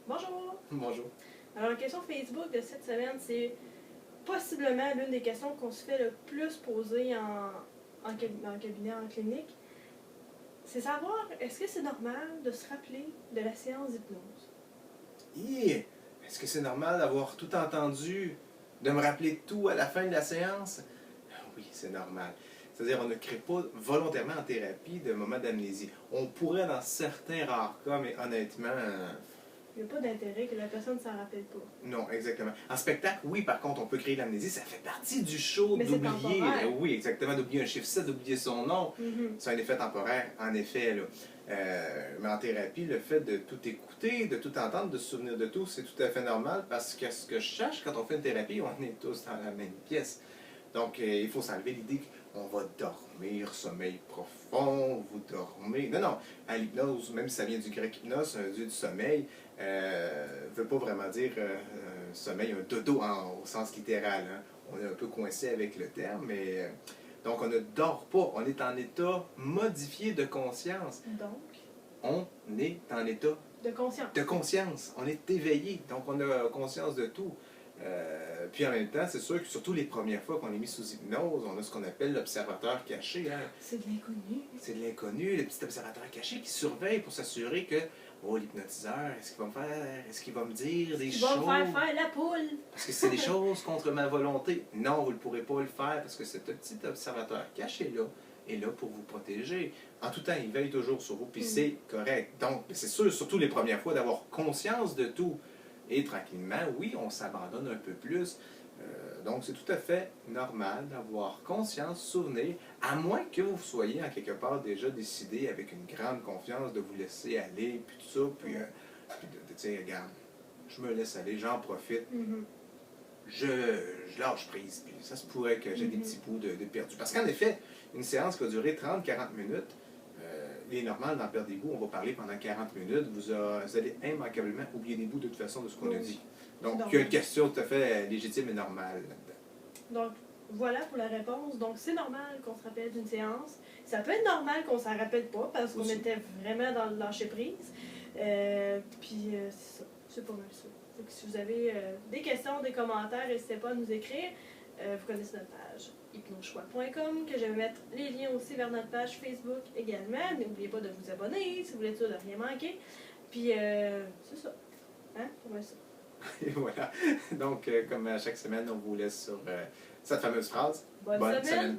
Bonjour! Bonjour. Alors, la question Facebook de cette semaine, c'est possiblement l'une des questions qu'on se fait le plus poser en cabinet, en clinique. C'est savoir, est-ce que c'est normal de se rappeler de la séance d'hypnose? Est-ce que c'est normal d'avoir tout entendu, de me rappeler tout à la fin de la séance? Oui, c'est normal. C'est-à-dire, on ne crée pas volontairement en thérapie de moments d'amnésie. On pourrait dans certains rares cas, mais honnêtement, Il n'y a pas d'intérêt que la personne ne s'en rappelle pas. non, exactement. En spectacle, oui, par contre, on peut créer l'amnésie. Ça fait partie du show Mais c'est d'oublier. temporaire. Oui, exactement, d'oublier un chiffre 7, d'oublier son nom. C'est un effet temporaire, en effet. Là. Mais en thérapie, le fait de tout écouter, de tout entendre, de se souvenir de tout, c'est tout à fait normal parce que ce que je cherche quand on fait une thérapie, on est tous dans la même pièce. Donc, il faut s'enlever l'idée qu'on va dormir, sommeil profond, vous dormez. Non, non, à l'hypnose, même si ça vient du grec hypnos, un dieu du sommeil, ne veut pas vraiment dire sommeil, un dodo au sens littéral. Hein. On est un peu coincé avec le terme, mais donc on ne dort pas, on est en état modifié de conscience. Donc, On est en état de conscience. de conscience, on est éveillé, donc on a conscience de tout. Puis en même temps, c'est sûr que surtout les premières fois qu'on est mis sous hypnose, on a ce qu'on appelle l'observateur caché. Hein. C'est de l'inconnu. C'est de l'inconnu, le petit observateur caché qui surveille pour s'assurer que, oh, l'hypnotiseur, est-ce qu'il va me faire, est-ce qu'il va me dire des Ils choses? vont me faire la poule. Parce que c'est des choses contre ma volonté. Non, vous ne pourrez pas le faire parce que ce petit observateur caché-là est là pour vous protéger. En tout temps, il veille toujours sur vous, puis c'est correct. Donc, c'est sûr, surtout les premières fois, d'avoir conscience de tout. Et tranquillement, oui, on s'abandonne un peu plus. Donc, c'est tout à fait normal d'avoir conscience, souvenir, à moins que vous soyez en quelque part déjà décidé avec une grande confiance de vous laisser aller, puis tout ça, puis de dire, regarde, je me laisse aller, j'en profite, je lâche prise, puis ça se pourrait que j'ai des petits bouts de perdu. Parce qu'en effet, une séance qui va durer 30-40 minutes, il est normal d'en perdre des bouts, on va parler pendant 40 minutes, vous allez immanquablement oublier des bouts de toute façon de ce qu'on a dit. Donc, il y a une question tout à fait légitime et normale là-dedans. Donc, voilà pour la réponse. Donc, c'est normal qu'on se rappelle d'une séance. Ça peut être normal qu'on s'en rappelle pas parce qu'on était vraiment dans le lâcher-prise. Puis, c'est ça. C'est pas mal ça. Donc, si vous avez des questions, des commentaires, n'hésitez pas à nous écrire. Vous connaissez notre page hypnochoix.com, que je vais mettre les liens aussi vers notre page Facebook également. N'oubliez pas de vous abonner si vous voulez être sûr de rien manquer. Puis, c'est ça. Hein? Comment ça? Et voilà. Donc, comme à chaque semaine, on vous laisse sur cette fameuse phrase. Bonne semaine.